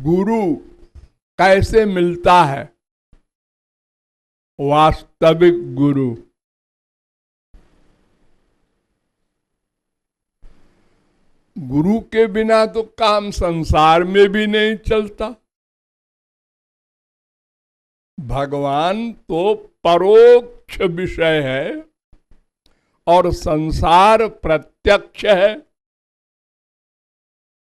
गुरु कैसे मिलता है? वास्तविक गुरु गुरु के बिना तो काम संसार में भी नहीं चलता। भगवान तो परोक्ष विषय है और संसार प्रत्यक्ष है,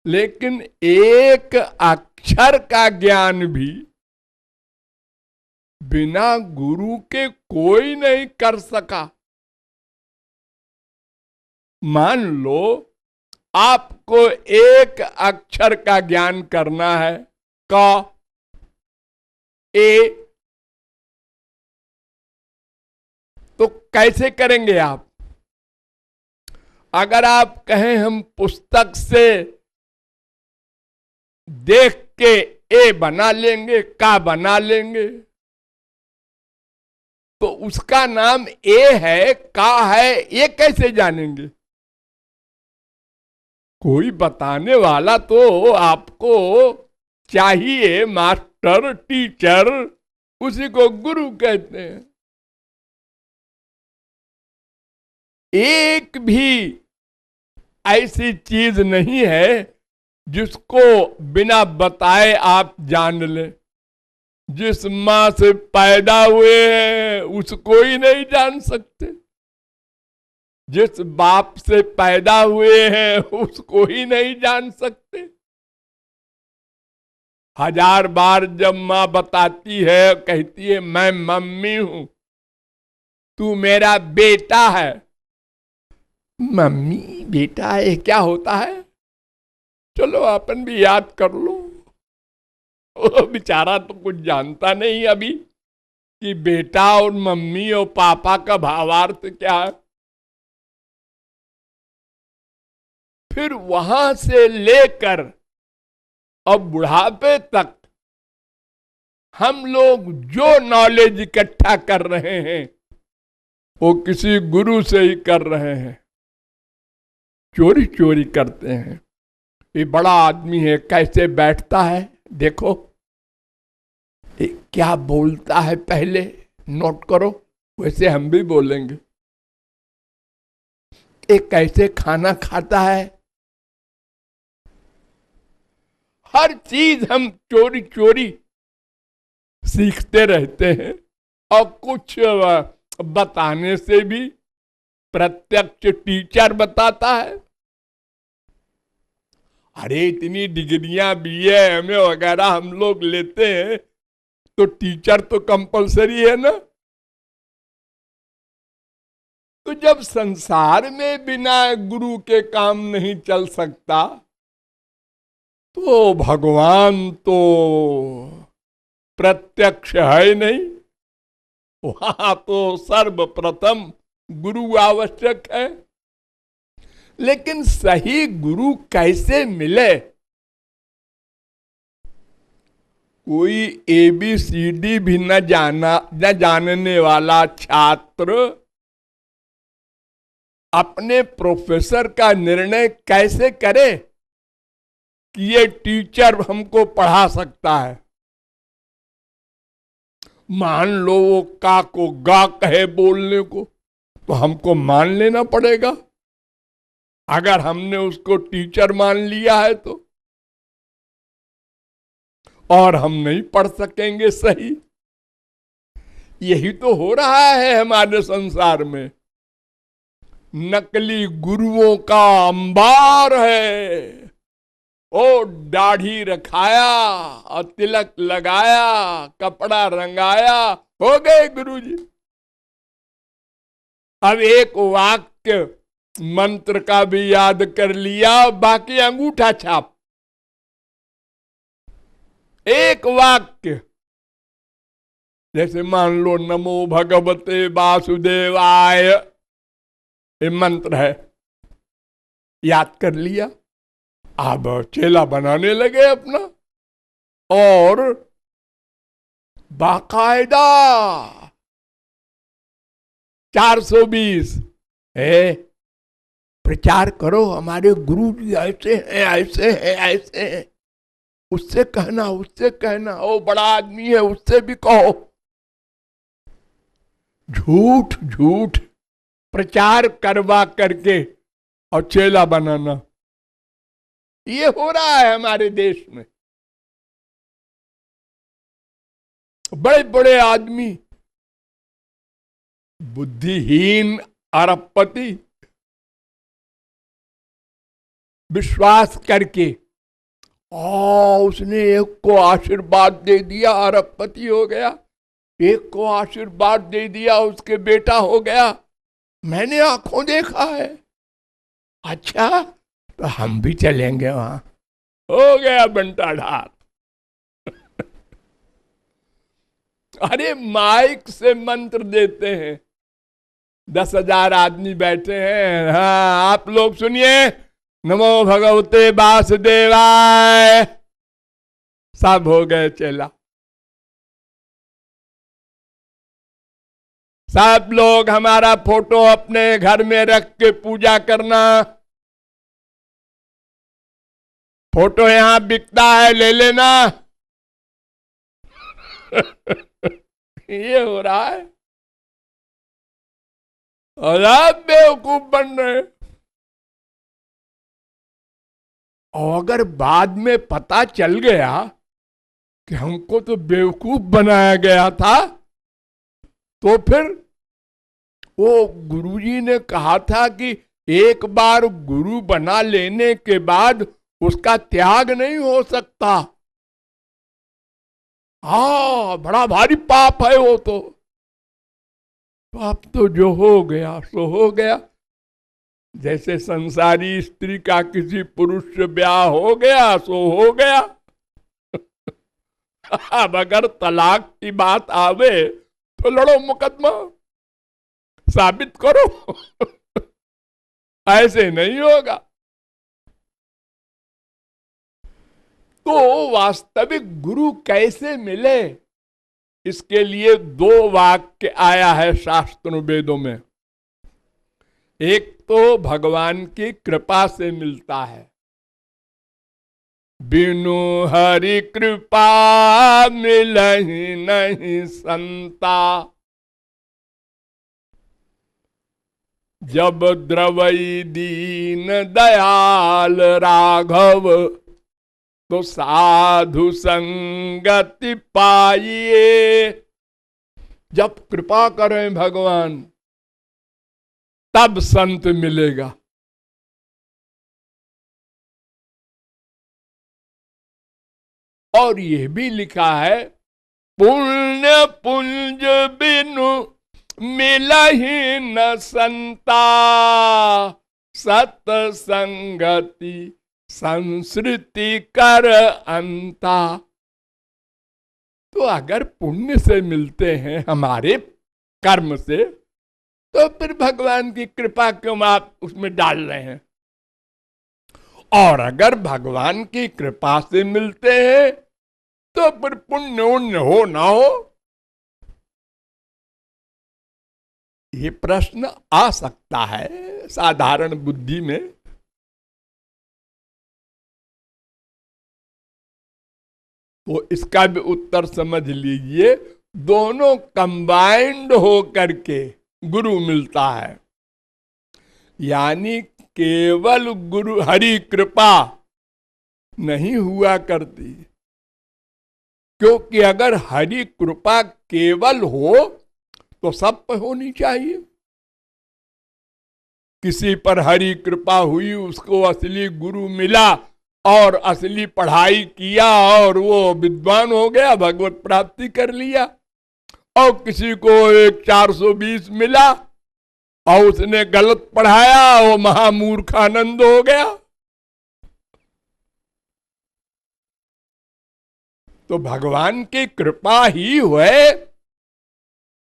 लेकिन एक अक्षर का ज्ञान भी बिना गुरु के कोई नहीं कर सका। मान लो आपको एक अक्षर का ज्ञान करना है, क, ए, तो कैसे करेंगे आप? अगर आप कहें हम पुस्तक से देख के ए बना लेंगे, का बना लेंगे, तो उसका नाम ए है, का है, ये कैसे जानेंगे? कोई बताने वाला तो आपको चाहिए, मास्टर, टीचर, उसी को गुरु कहते हैं। एक भी ऐसी चीज नहीं है जिसको बिना बताए आप जान लें। जिस मां से पैदा हुए हैं उसको ही नहीं जान सकते, जिस बाप से पैदा हुए हैं उसको ही नहीं जान सकते। 1000 बार जब मां बताती है, कहती है मैं मम्मी हूं, तू मेरा बेटा है। मम्मी बेटा है, क्या होता है? चलो अपन भी याद कर लो। वो बेचारा तो कुछ जानता नहीं अभी कि बेटा और मम्मी और पापा का भावार्थ क्या है। फिर वहां से लेकर अब बुढ़ापे तक हम लोग जो नॉलेज इकट्ठा कर रहे हैं वो किसी गुरु से ही कर रहे हैं। चोरी चोरी करते हैं। ये बड़ा आदमी है, कैसे बैठता है देखो, क्या बोलता है पहले नोट करो, वैसे हम भी बोलेंगे। एक कैसे खाना खाता है, हर चीज हम चोरी चोरी सीखते रहते हैं। और कुछ बताने से भी, प्रत्यक्ष टीचर बताता है। अरे इतनी डिग्रियां बीए एमए वगैरह हम लोग लेते हैं, तो टीचर तो कंपलसरी है ना। तो जब संसार में बिना गुरु के काम नहीं चल सकता, तो भगवान तो प्रत्यक्ष है नहीं, वहां तो सर्वप्रथम गुरु आवश्यक है। लेकिन सही गुरु कैसे मिले? कोई ABCD भी न जानने वाला छात्र अपने प्रोफेसर का निर्णय कैसे करे कि ये टीचर हमको पढ़ा सकता है? मान लो वो का को गा कहे बोलने को, तो हमको मान लेना पड़ेगा। अगर हमने उसको टीचर मान लिया है तो, और हम नहीं पढ़ सकेंगे सही। यही तो हो रहा है हमारे संसार में। नकली गुरुओं का अंबार है। ओ दाढ़ी रखाया और तिलक लगाया, कपड़ा रंगाया, हो गए गुरुजी। अब एक वाक्य मंत्र का भी याद कर लिया, बाकी अंगूठा छाप। एक वाक्य, जैसे मान लो नमो भगवते वासुदेवाय, ये मंत्र है, याद कर लिया। अब चेला बनाने लगे अपना, और बाकायदा 420 है, प्रचार करो हमारे गुरु जी ऐसे हैं, ऐसे हैं, ऐसे हैं। उससे कहना, उससे कहना, ओ बड़ा आदमी है उससे भी कहो। झूठ झूठ प्रचार करवा करके और चेला बनाना, ये हो रहा है हमारे देश में। बड़े बड़े आदमी, बुद्धिहीन अरबपति, विश्वास करके उसने एक को आशीर्वाद दे दिया, अरबपति हो गया। एक को आशीर्वाद दे दिया, उसके बेटा हो गया। मैंने आंखों देखा है। अच्छा, तो हम भी चलेंगे वहां। हो गया बंटा ढाल। अरे माइक से मंत्र देते हैं, 10,000 आदमी बैठे हैं। हाँ, आप लोग सुनिए, नमो भगवते वासुदेवाय। सब हो गए चेला। सब लोग हमारा फोटो अपने घर में रख के पूजा करना। फोटो यहां बिकता है, ले लेना। ये हो रहा है और आप बेवकूफ बन रहे। और अगर बाद में पता चल गया कि हमको तो बेवकूफ बनाया गया था, तो फिर वो गुरुजी ने कहा था कि एक बार गुरु बना लेने के बाद उसका त्याग नहीं हो सकता। हाँ, बड़ा भारी पाप है वो तो। पाप तो जो हो गया सो हो गया। जैसे संसारी स्त्री का किसी पुरुष से ब्याह हो गया सो हो गया। अब अगर तलाक की बात आवे तो लड़ो मुकदमा, साबित करो। ऐसे नहीं होगा। तो वास्तविक गुरु कैसे मिले, इसके लिए 2 वाक्य आया है शास्त्रों वेदों में। एक तो भगवान की कृपा से मिलता है, बिनु हरि कृपा मिलहि नहीं संता। जब द्रवई दीन दयाल राघव, तो साधु संगति पाइए। जब कृपा करें भगवान, तब संत मिलेगा। और यह भी लिखा है, पुण्य पुंज बिनु मिलहि न संता, सत संगति संस्कृति कर अंता। तो अगर पुण्य से मिलते हैं हमारे कर्म से, तो फिर भगवान की कृपा क्यों आप उसमें डाल रहे हैं? और अगर भगवान की कृपा से मिलते हैं तो फिर पुण्य उण्य हो ना हो, ये प्रश्न आ सकता है साधारण बुद्धि में। तो इसका भी उत्तर समझ लीजिए, दोनों कंबाइंड हो करके गुरु मिलता है। यानी केवल गुरु हरि कृपा नहीं हुआ करती, क्योंकि अगर हरि कृपा केवल हो तो सब पर होनी चाहिए। किसी पर हरि कृपा हुई, उसको असली गुरु मिला और असली पढ़ाई किया और वो विद्वान हो गया, भगवत प्राप्ति कर लिया। और किसी को एक 420 मिला और उसने गलत पढ़ाया, वो महामूर्खानंद हो गया। तो भगवान की कृपा ही हुए,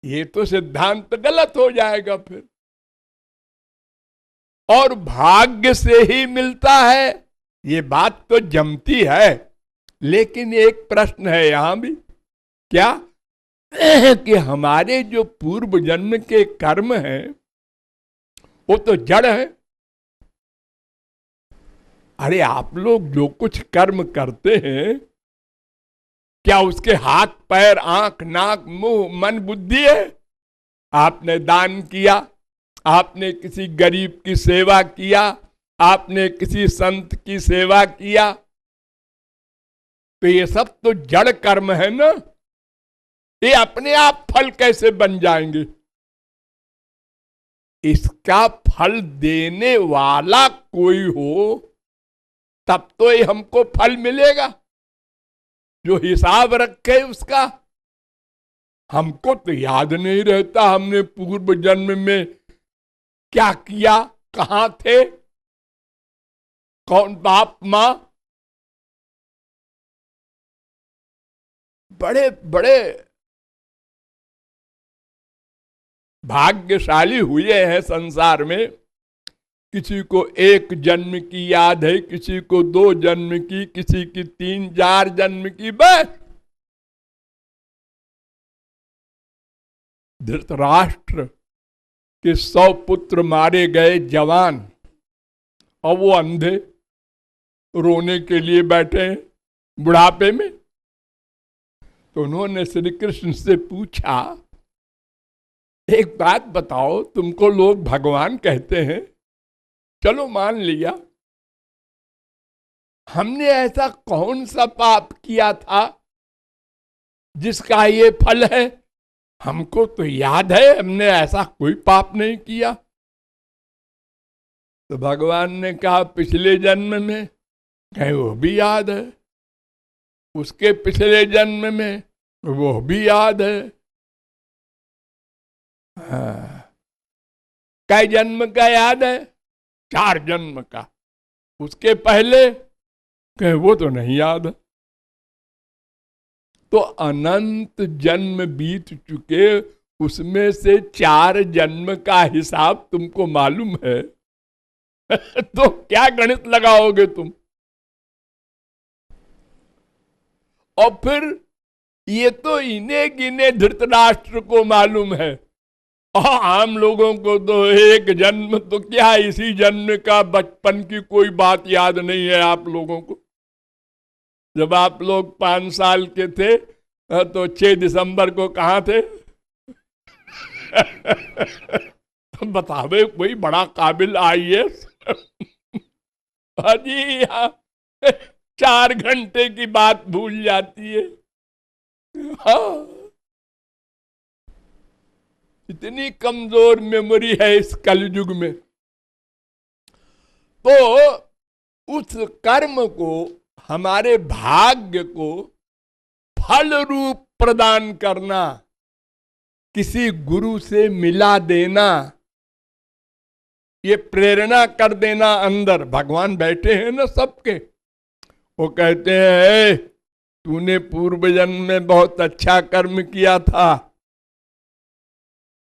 ये तो सिद्धांत गलत हो जाएगा फिर। और भाग्य से ही मिलता है, ये बात तो जमती है। लेकिन एक प्रश्न है यहां भी, क्या कि हमारे जो पूर्व जन्म के कर्म हैं वो तो जड़ है। अरे आप लोग जो कुछ कर्म करते हैं क्या उसके हाथ पैर आंख नाक मुंह मन बुद्धि है? आपने दान किया, आपने किसी गरीब की सेवा किया, आपने किसी संत की सेवा किया, तो ये सब तो जड़ कर्म है ना, ये अपने आप फल कैसे बन जाएंगे? इसका फल देने वाला कोई हो तब तो ये हमको फल मिलेगा, जो हिसाब रखे उसका। हमको तो याद नहीं रहता हमने पूर्व जन्म में क्या किया, कहां थे, कौन बाप मां। बड़े बड़े भाग्यशाली हुए हैं संसार में, किसी को 1 जन्म की याद है, किसी को 2 जन्म की, किसी की 3-4 जन्म की। बस धृतराष्ट्र के 100 पुत्र मारे गए जवान, और वो अंधे रोने के लिए बैठे हैं बुढ़ापे में। तो उन्होंने श्री कृष्ण से पूछा, एक बात बताओ, तुमको लोग भगवान कहते हैं, चलो मान लिया, हमने ऐसा कौन सा पाप किया था जिसका ये फल है? हमको तो याद है हमने ऐसा कोई पाप नहीं किया। तो भगवान ने कहा, पिछले जन्म में? कहे वो भी याद है। उसके पिछले जन्म में? वो भी याद है। कई जन्म का याद है? 4 जन्म का। उसके पहले? कहे वो तो नहीं याद। तो अनंत जन्म बीत चुके, उसमें से 4 जन्म का हिसाब तुमको मालूम है? तो क्या गणित लगाओगे तुम? और फिर ये तो इन्हें गिने धृतराष्ट्र को मालूम है, और आम लोगों को तो 1 जन्म तो क्या, इसी जन्म का बचपन की कोई बात याद नहीं है आप लोगों को। जब आप लोग 5 साल के थे तो 6 दिसंबर को कहाँ थे? तो बतावे कोई बड़ा काबिल IAS। अजी यहाँ 4 घंटे की बात भूल जाती है। हाँ, इतनी कमजोर मेमोरी है इस कलयुग में। तो उस कर्म को, हमारे भाग्य को फल रूप प्रदान करना, किसी गुरु से मिला देना, ये प्रेरणा कर देना अंदर। भगवान बैठे हैं ना सबके, वो कहते हैं, तूने पूर्व जन्म में बहुत अच्छा कर्म किया था,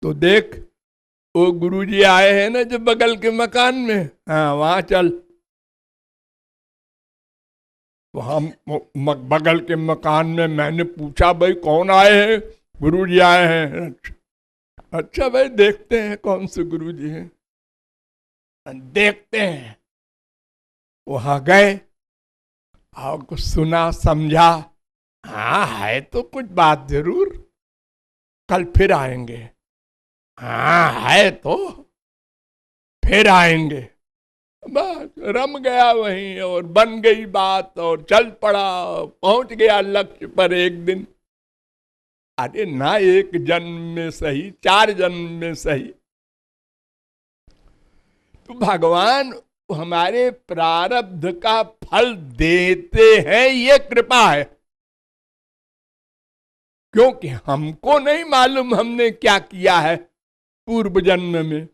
तो देख वो गुरुजी आए हैं ना जो बगल के मकान में, हाँ वहां चल। वहां बगल के मकान में मैंने पूछा, भाई कौन आए हैं? गुरुजी आए हैं। अच्छा भाई, देखते हैं कौन से गुरुजी हैं, देखते हैं। वहां गए और कुछ सुना समझा, हाँ है तो कुछ बात जरूर, कल फिर आएंगे। हाँ है तो फिर आएंगे। बस रम गया वहीं और बन गई बात और चल पड़ा, पहुंच गया लक्ष्य पर एक दिन। अरे ना 1 जन्म में सही, 4 जन्म में सही। तो भगवान हमारे प्रारब्ध का फल देते हैं, ये कृपा है। क्योंकि हमको नहीं मालूम हमने क्या किया है पूर्व जन्म में,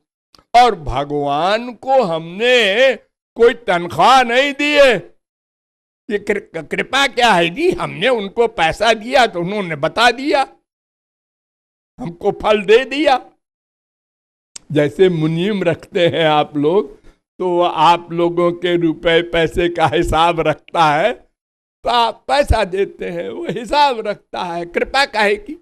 और भगवान को हमने कोई तनख्वाह नहीं दी है। ये कृपा क्या है जी? हमने उनको पैसा दिया तो उन्होंने बता दिया, हमको फल दे दिया। जैसे मुनीम रखते हैं आप लोग, तो आप लोगों के रुपए पैसे का हिसाब रखता है, तो आप पैसा देते हैं, वो हिसाब रखता है। कृपा काहे की?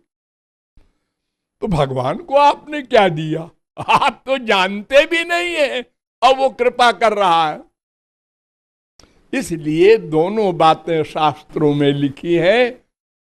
तो भगवान को आपने क्या दिया? आप तो जानते भी नहीं है, और वो कृपा कर रहा है। इसलिए दोनों बातें शास्त्रों में लिखी है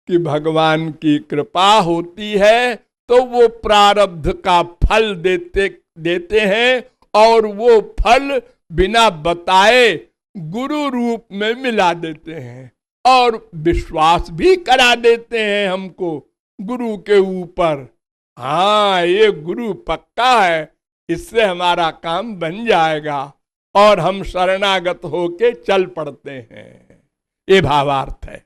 कि भगवान की कृपा होती है तो वो प्रारब्ध का फल देते हैं, और वो फल बिना बताए गुरु रूप में मिला देते हैं और विश्वास भी करा देते हैं हमको गुरु के ऊपर। हाँ, ये गुरु पक्का है, इससे हमारा काम बन जाएगा, और हम शरणागत होके चल पड़ते हैं। ये भावार्थ है।